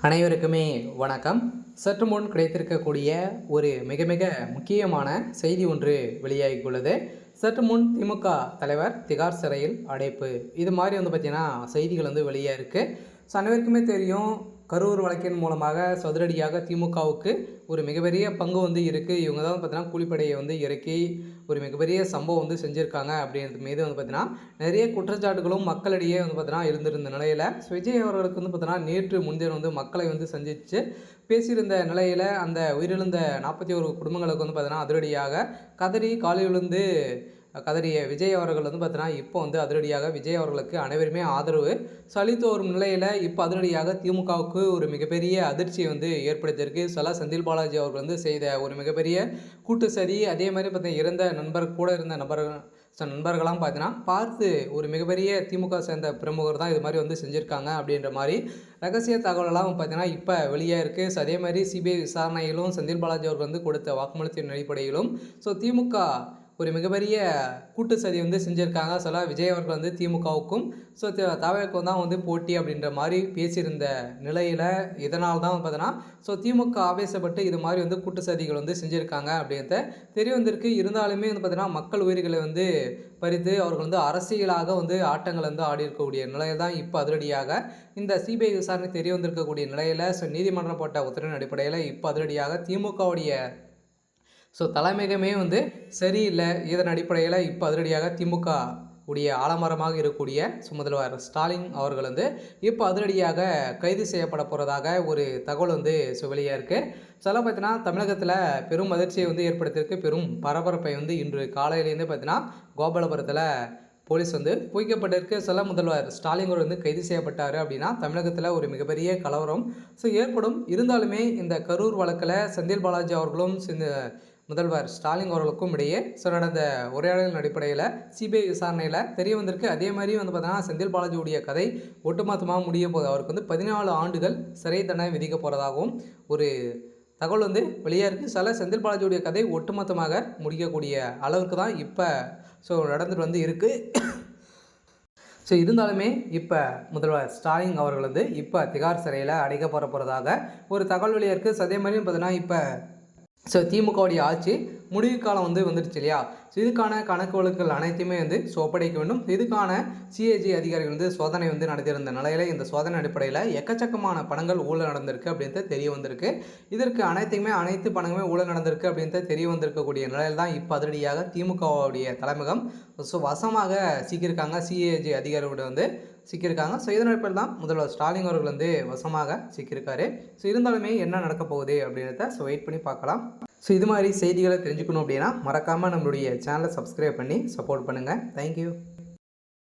அனைவருக்குமே வணக்கம். சற்று முன் கிடைத்திருக்கக்கூடிய ஒரு மிக மிக முக்கியமான செய்தி ஒன்று வெளியாகியுள்ளது. சற்று முன் திமுக தலைவர் திகார் சிறையில் அடைப்பு, இது மாதிரி பார்த்திங்கன்னா செய்திகள் வெளியாக இருக்குது. ஸோ அனைவருக்குமே தெரியும், கரூர் வழக்கின் மூலமாக சதுரடியாக திமுகவுக்கு ஒரு மிகப்பெரிய பங்கு இருக்குது. இவங்க தான் பார்த்தீங்கன்னா கூலிப்படையை இறக்கி ஒரு மிகப்பெரிய சம்பவம் செஞ்சுருக்காங்க அப்படின்றது மீது பார்த்தீங்கன்னா நிறைய குற்றச்சாட்டுகளும் மக்களிடையே பார்த்தீங்கன்னா இருந்திருந்த நிலையில் விஜய் அவர்களுக்கு பார்த்தீங்கன்னா நேற்று முன்தினம் மக்களை சந்தித்து பேசியிருந்த நிலையில் அந்த உயிரிழந்த 41 குடும்பங்களுக்கு பார்த்தீங்கன்னா அதிரடியாக கதறி காலில் விழுந்து கதறிய விஜய் அவர்கள் பார்த்தீங்கன்னா இப்போ அதிரடியாக விஜய் அவர்களுக்கு அனைவருமே ஆதரவு அளித்து வரும் நிலையில் இப்போ அதிரடியாக திமுகவுக்கு ஒரு மிகப்பெரிய அதிர்ச்சியை ஏற்படுத்தியிருக்கு. செந்தில் பாலாஜி அவர்கள் செய்த ஒரு மிகப்பெரிய கூட்டு சதி, அதே மாதிரி பார்த்தீங்கன்னா இறந்த நண்பர் கூட இருந்த நண்பர்களாம் பார்த்தீங்கன்னா பார்த்து ஒரு மிகப்பெரிய திமுக சேர்ந்த பிரமுகர் தான் இது மாதிரி செஞ்சுருக்காங்க அப்படின்ற மாதிரி ரகசிய தகவலெல்லாம் பார்த்தீங்கன்னா இப்போ வெளியே இருக்குது. அதே மாதிரி சிபிஐ விசாரணையிலும் செந்தில் பாலாஜி அவர்கள் கொடுத்த வாக்குமூலத்தின் அடிப்படையிலும் திமுக ஒரு மிகப்பெரிய கூட்டு சதி செஞ்சுருக்காங்க. விஜய் அவர்கள் திமுகவுக்கும் தாவேக்கும் தான் போட்டி அப்படின்ற மாதிரி பேசியிருந்த நிலையில் இதனால் தான் பார்த்தீங்கன்னா திமுக ஆவேசப்பட்டு இது மாதிரி கூட்டு சதிகள் செஞ்சுருக்காங்க அப்படின்றத தெரிய வந்திருக்கு. இருந்தாலுமே பார்த்தீங்கன்னா மக்கள் உயிர்களை பறித்து அவர்கள் அரசியலாக ஆட்டங்கள் ஆடி இருக்கக்கூடிய நிலையில் தான் இப்போ அதிரடியாக இந்த சிபிஐ விசாரணை தெரிய வந்திருக்கக்கூடிய நிலையில் நீதிமன்றம் போட்ட உத்தரவின் அடிப்படையில் இப்போ அதிரடியாக திமுகவுடைய தலைமையகமே சரியில்லை. இதன் அடிப்படையில் இப்போ அதிரடியாக திமுக உடைய ஆலமரமாக இருக்கக்கூடிய முதல்வர் ஸ்டாலின் அவர்கள் இப்போ அதிரடியாக கைது செய்யப்பட போகிறதாக ஒரு தகவல் வெளியாக இருக்குது. பார்த்தீங்கன்னா தமிழகத்தில் பெரும் அதிர்ச்சியை ஏற்படுத்தியிருக்கு. பெரும் பரபரப்பை இன்று காலையிலேருந்து பார்த்தீங்கன்னா கோபாலபுரத்தில் போலீஸ் குவிக்கப்பட்டிருக்கு. முதல்வர் ஸ்டாலின் அவர் கைது செய்யப்பட்டார் அப்படின்னா தமிழகத்தில் ஒரு மிகப்பெரிய கலவரம் ஏற்படும். இருந்தாலுமே இந்த கரூர் வழக்கில் செந்தில் பாலாஜி அவர்களும் முதல்வர் ஸ்டாலின் அவர்களுக்கும் இடையே நடந்த உரையாடலின் அடிப்படையில் சிபிஐ விசாரணையில் தெரிய வந்திருக்கு. அதே மாதிரி பார்த்தீங்கன்னா செந்தில் பாலாஜியுடைய கதை ஒட்டுமொத்தமாக முடிய போகுது. அவருக்கு 14 ஆண்டுகள் சிறை தண்டனை விதிக்க போகிறதாகவும் ஒரு தகவல் வெளியாக இருக்குது. செந்தில் பாலாஜியுடைய கதை ஒட்டுமொத்தமாக முடிக்கக்கூடிய அளவுக்கு தான் இப்போ நடந்துட்டு இருக்குது. இருந்தாலுமே இப்போ முதல்வர் ஸ்டாலின் அவர்கள் இப்போ திகார் சிறையில் அடைக்க போகிறதாக ஒரு தகவல் வெளியாக இருக்குது. அதே மாதிரி பார்த்தீங்கன்னா இப்போ திமுகவுடைய ஆட்சி முடிவு காலம் வந்துடுச்சு இல்லையா. இதுக்கான கணக்கு வழக்குகள் அனைத்துமே ஒப்படைக்க வேண்டும். இதுக்கான சிஏஜி அதிகாரிகள் சோதனை நடத்தியிருந்த நிலையில் இந்த சோதனை அடிப்படையில் எக்கச்சக்கமான பணங்கள் ஊழல் நடந்திருக்கு அப்படின்ட்டு தெரிய வந்திருக்கு. இதற்கு அனைத்து பணங்களுமே ஊழல் நடந்திருக்கு அப்படின்ட்டு தெரிய வந்திருக்கக்கூடிய நிலையில் தான் இப்போ அதிரடியாக திமுகவுடைய தலைமையகம் வசமாக சிக்கியிருக்காங்க. சிஏஜி அதிகாரியோட சிக்கியிருக்காங்க. இதன் அடிப்படையில் தான் முதல்வர் ஸ்டாலின் அவர்கள் வசமாக சிக்கியிருக்காரு. இருந்தாலுமே என்ன நடக்க போகுது அப்படின்றத வெயிட் பண்ணி பார்க்கலாம். இது மாதிரி செய்திகளை தெரிஞ்சுக்கணும் அப்படின்னா மறக்காமல் நம்மளுடைய சேனலை சப்ஸ்கிரைப் பண்ணி சப்போர்ட் பண்ணுங்கள். தேங்க்யூ.